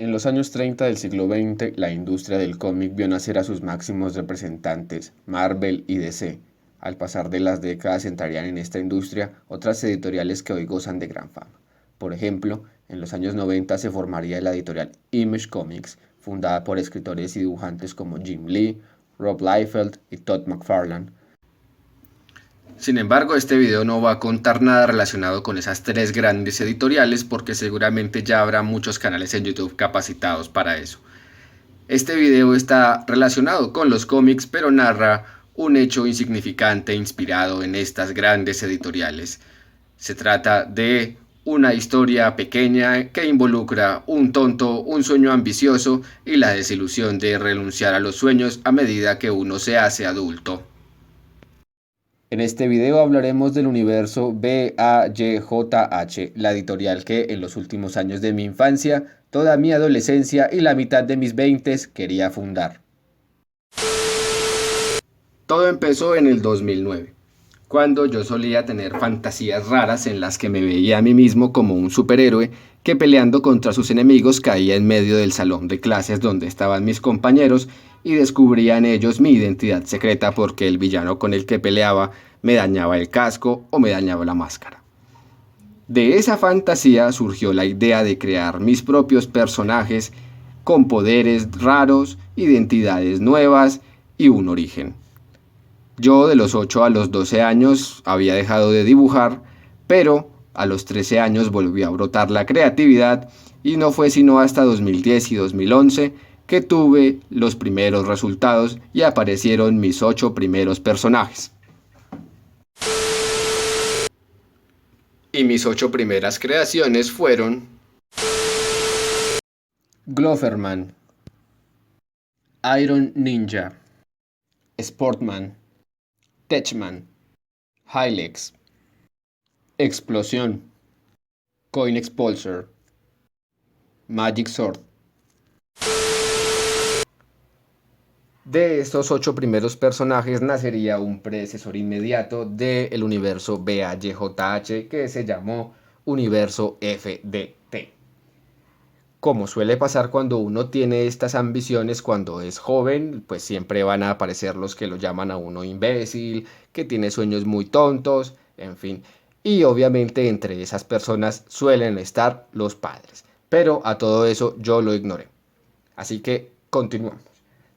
En los años 30 del siglo XX, la industria del cómic vio nacer a sus máximos representantes, Marvel y DC. Al pasar de las décadas entrarían en esta industria otras editoriales que hoy gozan de gran fama. Por ejemplo, en los años 90 se formaría la editorial Image Comics, fundada por escritores y dibujantes como Jim Lee, Rob Liefeld y Todd McFarlane. Sin embargo, este video no va a contar nada relacionado con esas tres grandes editoriales porque seguramente ya habrá muchos canales en YouTube capacitados para eso. Este video está relacionado con los cómics, pero narra un hecho insignificante inspirado en estas grandes editoriales. Se trata de una historia pequeña que involucra un tonto, un sueño ambicioso y la desilusión de renunciar a los sueños a medida que uno se hace adulto. En este video hablaremos del universo BAYJH, la editorial que en los últimos años de mi infancia, toda mi adolescencia y la mitad de mis veintes quería fundar. Todo empezó en el 2009, cuando yo solía tener fantasías raras en las que me veía a mí mismo como un superhéroe que peleando contra sus enemigos caía en medio del salón de clases donde estaban mis compañeros y descubría en ellos mi identidad secreta porque el villano con el que peleaba me dañaba el casco o me dañaba la máscara. De esa fantasía surgió la idea de crear mis propios personajes con poderes raros, identidades nuevas y un origen. Yo de los 8 a los 12 años había dejado de dibujar, pero a los 13 años volvió a brotar la creatividad y no fue sino hasta 2010 y 2011 que tuve los primeros resultados y aparecieron mis 8 primeros personajes. Y mis 8 primeras creaciones fueron Gloverman, Iron Ninja, Sportman, Techman, Hylex, Explosión, Coin Expulsor, Magic Sword. De estos 8 primeros personajes nacería un predecesor inmediato del universo BAYJH que se llamó Universo FDT. Como suele pasar cuando uno tiene estas ambiciones cuando es joven, pues siempre van a aparecer los que lo llaman a uno imbécil, que tiene sueños muy tontos, en fin. Y obviamente entre esas personas suelen estar los padres. Pero a todo eso yo lo ignoré. Así que continuamos.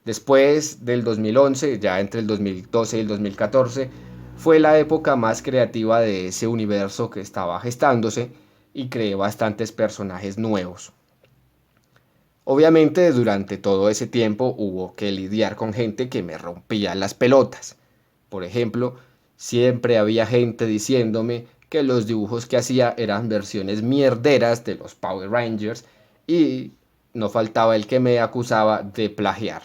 Después del 2011, ya entre el 2012 y el 2014, fue la época más creativa de ese universo que estaba gestándose y creé bastantes personajes nuevos. Obviamente durante todo ese tiempo hubo que lidiar con gente que me rompía las pelotas. Por ejemplo, siempre había gente diciéndome que los dibujos que hacía eran versiones mierderas de los Power Rangers y no faltaba el que me acusaba de plagiar.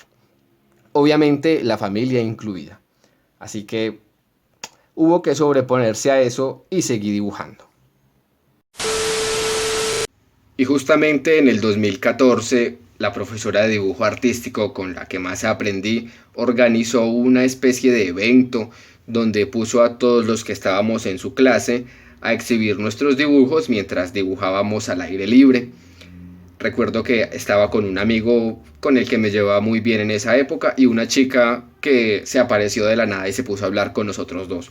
Obviamente la familia incluida. Así que hubo que sobreponerse a eso y seguí dibujando. Y justamente en el 2014, la profesora de dibujo artístico con la que más aprendí organizó una especie de evento donde puso a todos los que estábamos en su clase a exhibir nuestros dibujos mientras dibujábamos al aire libre. Recuerdo que estaba con un amigo con el que me llevaba muy bien en esa época y una chica que se apareció de la nada y se puso a hablar con nosotros dos.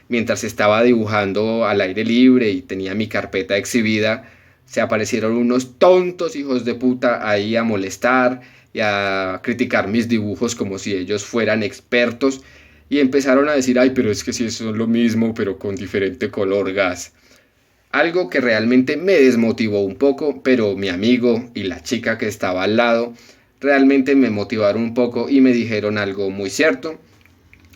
Mientras estaba dibujando al aire libre y tenía mi carpeta exhibida, se aparecieron unos tontos hijos de puta ahí a molestar y a criticar mis dibujos como si ellos fueran expertos y empezaron a decir, ay, pero es que si eso es lo mismo, pero con diferente color gas. Algo que realmente me desmotivó un poco, pero mi amigo y la chica que estaba al lado realmente me motivaron un poco y me dijeron algo muy cierto.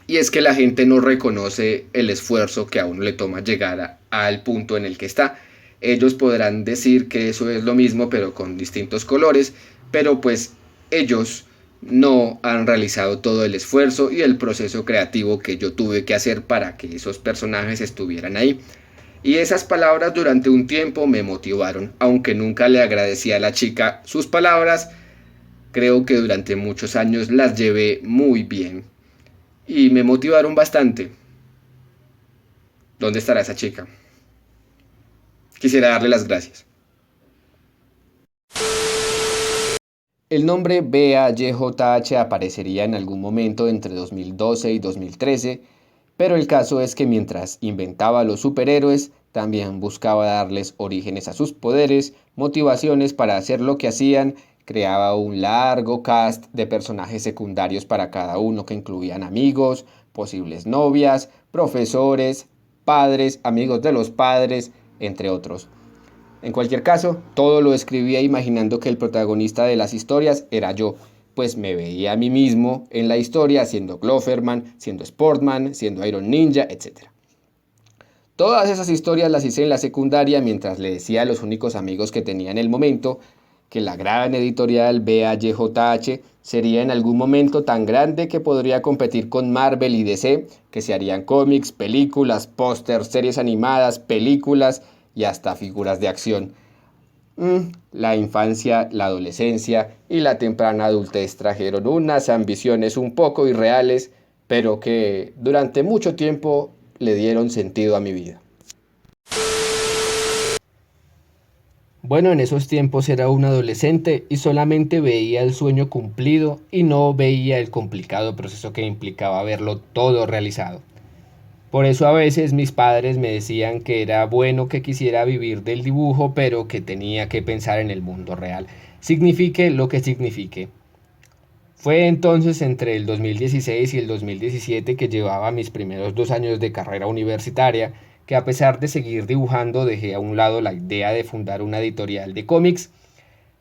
Y es que la gente no reconoce el esfuerzo que a uno le toma llegar al punto en el que está. Ellos podrán decir que eso es lo mismo pero con distintos colores, pero pues ellos no han realizado todo el esfuerzo y el proceso creativo que yo tuve que hacer para que esos personajes estuvieran ahí. Y esas palabras durante un tiempo me motivaron, aunque nunca le agradecí a la chica sus palabras, creo que durante muchos años las llevé muy bien y me motivaron bastante. ¿Dónde estará esa chica? Quisiera darle las gracias. El nombre BAYJH aparecería en algún momento entre 2012 y 2013, pero el caso es que mientras inventaba los superhéroes, también buscaba darles orígenes a sus poderes, motivaciones para hacer lo que hacían, creaba un largo cast de personajes secundarios para cada uno que incluían amigos, posibles novias, profesores, padres, amigos de los padres, entre otros. En cualquier caso, todo lo escribía imaginando que el protagonista de las historias era yo, pues me veía a mí mismo en la historia siendo Gloverman, siendo Sportman, siendo Iron Ninja, etc. Todas esas historias las hice en la secundaria mientras le decía a los únicos amigos que tenía en el momento que la gran editorial BAYJH sería en algún momento tan grande que podría competir con Marvel y DC, que se harían cómics, películas, pósters, series animadas, películas y hasta figuras de acción. La infancia, la adolescencia y la temprana adultez trajeron unas ambiciones un poco irreales, pero que durante mucho tiempo le dieron sentido a mi vida. Bueno, en esos tiempos era un adolescente y solamente veía el sueño cumplido y no veía el complicado proceso que implicaba verlo todo realizado. Por eso a veces mis padres me decían que era bueno que quisiera vivir del dibujo, pero que tenía que pensar en el mundo real, signifique lo que signifique. Fue entonces entre el 2016 y el 2017 que llevaba mis primeros 2 años de carrera universitaria, que a pesar de seguir dibujando dejé a un lado la idea de fundar una editorial de cómics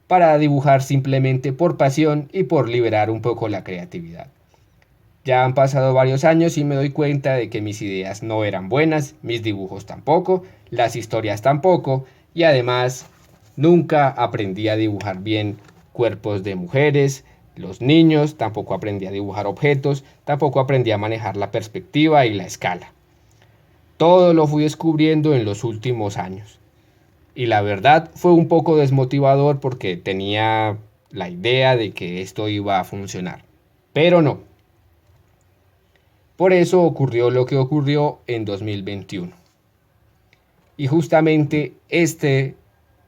para dibujar simplemente por pasión y por liberar un poco la creatividad. Ya han pasado varios años y me doy cuenta de que mis ideas no eran buenas, mis dibujos tampoco, las historias tampoco, y además nunca aprendí a dibujar bien cuerpos de mujeres, los niños, tampoco aprendí a dibujar objetos, tampoco aprendí a manejar la perspectiva y la escala. Todo lo fui descubriendo en los últimos años. Y la verdad fue un poco desmotivador porque tenía la idea de que esto iba a funcionar. Pero no. Por eso ocurrió lo que ocurrió en 2021. Y justamente este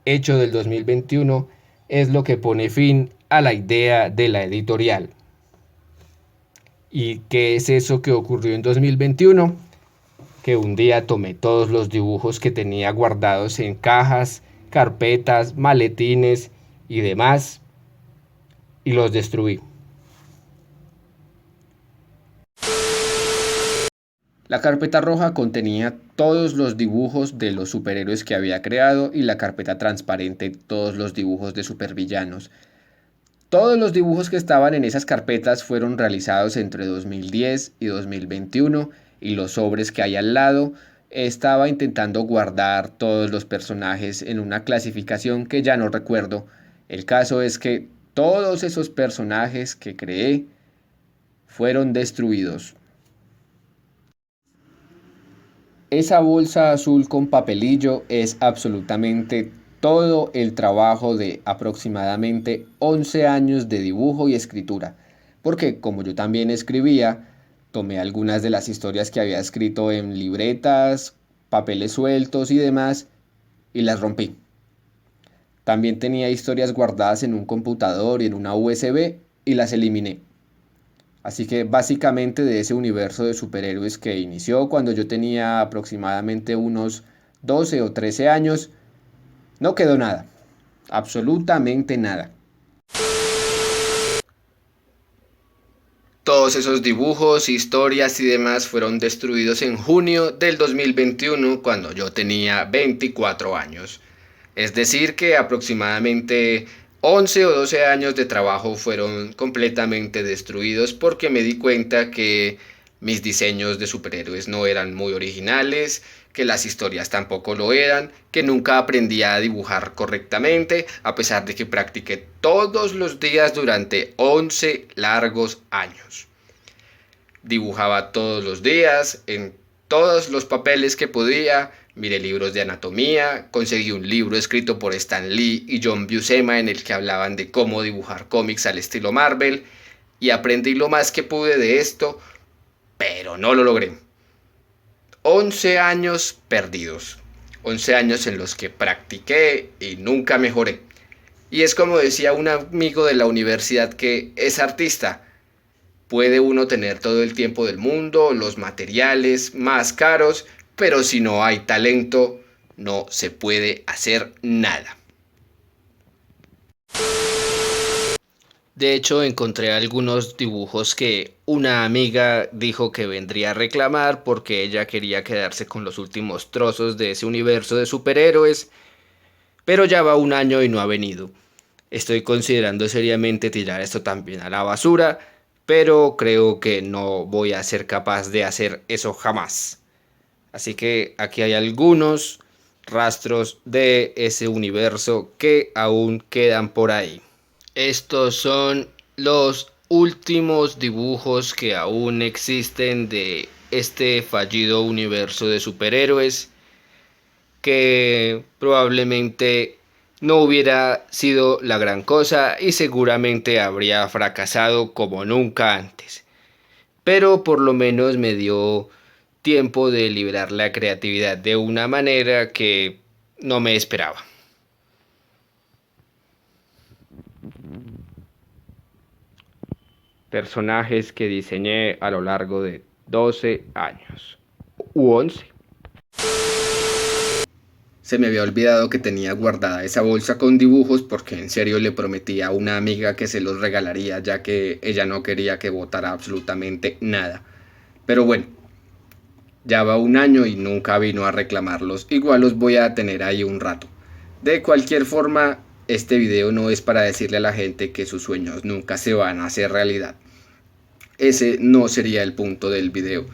hecho del 2021 es lo que pone fin a la idea de la editorial. ¿Y qué es eso que ocurrió en 2021? Que un día tomé todos los dibujos que tenía guardados en cajas, carpetas, maletines y demás y los destruí. La carpeta roja contenía todos los dibujos de los superhéroes que había creado y la carpeta transparente todos los dibujos de supervillanos. Todos los dibujos que estaban en esas carpetas fueron realizados entre 2010 y 2021 y los sobres que hay al lado estaba intentando guardar todos los personajes en una clasificación que ya no recuerdo. El caso es que todos esos personajes que creé fueron destruidos. Esa bolsa azul con papelillo es absolutamente todo el trabajo de aproximadamente 11 años de dibujo y escritura, porque como yo también escribía, tomé algunas de las historias que había escrito en libretas, papeles sueltos y demás, y las rompí. También tenía historias guardadas en un computador y en una USB y las eliminé. Así que básicamente de ese universo de superhéroes que inició cuando yo tenía aproximadamente unos 12 o 13 años, no quedó nada, absolutamente nada. Todos esos dibujos, historias y demás fueron destruidos en junio del 2021 cuando yo tenía 24 años. Es decir que aproximadamente 11 o 12 años de trabajo fueron completamente destruidos porque me di cuenta que mis diseños de superhéroes no eran muy originales, que las historias tampoco lo eran, que nunca aprendí a dibujar correctamente, a pesar de que practiqué todos los días durante 11 largos años. Dibujaba todos los días, en todos los papeles que podía, miré libros de anatomía, conseguí un libro escrito por Stan Lee y John Buscema en el que hablaban de cómo dibujar cómics al estilo Marvel, y aprendí lo más que pude de esto, pero no lo logré. 11 años perdidos, 11 años en los que practiqué y nunca mejoré. Y es como decía un amigo de la universidad que es artista. Puede uno tener todo el tiempo del mundo, los materiales más caros, pero si no hay talento, no se puede hacer nada. De hecho, encontré algunos dibujos que una amiga dijo que vendría a reclamar porque ella quería quedarse con los últimos trozos de ese universo de superhéroes, pero ya va un año y no ha venido. Estoy considerando seriamente tirar esto también a la basura, pero creo que no voy a ser capaz de hacer eso jamás. Así que aquí hay algunos rastros de ese universo que aún quedan por ahí. Estos son los últimos dibujos que aún existen de este fallido universo de superhéroes que probablemente no hubiera sido la gran cosa y seguramente habría fracasado como nunca antes. Pero por lo menos me dio tiempo de liberar la creatividad de una manera que no me esperaba. Personajes que diseñé a lo largo de 12 años. U 11. Se me había olvidado que tenía guardada esa bolsa con dibujos porque en serio le prometí a una amiga que se los regalaría ya que ella no quería que botara absolutamente nada. Pero bueno, ya va un año y nunca vino a reclamarlos. Igual los voy a tener ahí un rato. De cualquier forma, este video no es para decirle a la gente que sus sueños nunca se van a hacer realidad. Ese no sería el punto del video.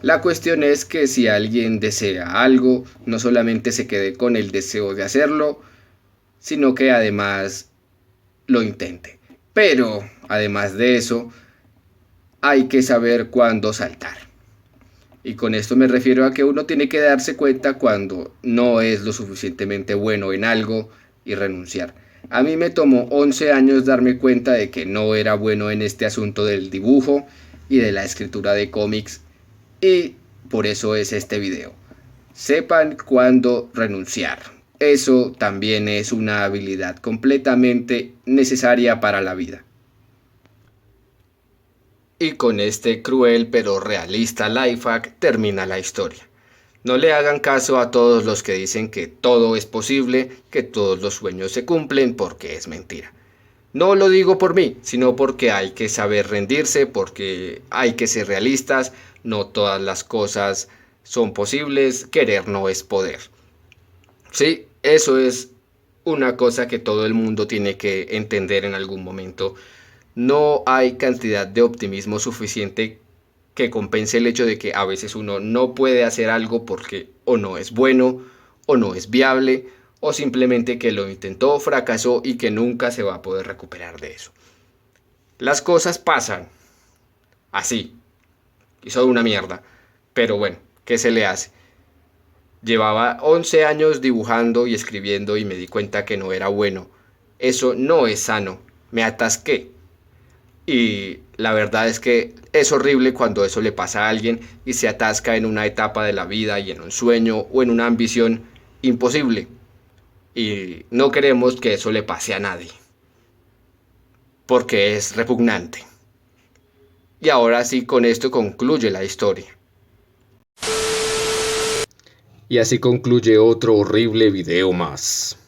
La cuestión es que si alguien desea algo, no solamente se quede con el deseo de hacerlo, sino que además lo intente. Pero, además de eso, hay que saber cuándo saltar. Y con esto me refiero a que uno tiene que darse cuenta cuando no es lo suficientemente bueno en algo y renunciar. A mí me tomó 11 años darme cuenta de que no era bueno en este asunto del dibujo y de la escritura de cómics, y por eso es este video. Sepan cuándo renunciar. Eso también es una habilidad completamente necesaria para la vida. Y con este cruel pero realista lifehack termina la historia. No le hagan caso a todos los que dicen que todo es posible, que todos los sueños se cumplen, porque es mentira. No lo digo por mí, sino porque hay que saber rendirse, porque hay que ser realistas, no todas las cosas son posibles, querer no es poder. Sí, eso es una cosa que todo el mundo tiene que entender en algún momento. No hay cantidad de optimismo suficiente que compense el hecho de que a veces uno no puede hacer algo porque o no es bueno, o no es viable, o simplemente que lo intentó, fracasó y que nunca se va a poder recuperar de eso. Las cosas pasan así, y son una mierda, pero bueno, ¿qué se le hace? Llevaba 11 años dibujando y escribiendo y me di cuenta que no era bueno. Eso no es sano, me atasqué. Y la verdad es que es horrible cuando eso le pasa a alguien y se atasca en una etapa de la vida y en un sueño o en una ambición imposible. Y no queremos que eso le pase a nadie, porque es repugnante. Y ahora sí, con esto concluye la historia. Y así concluye otro horrible video más.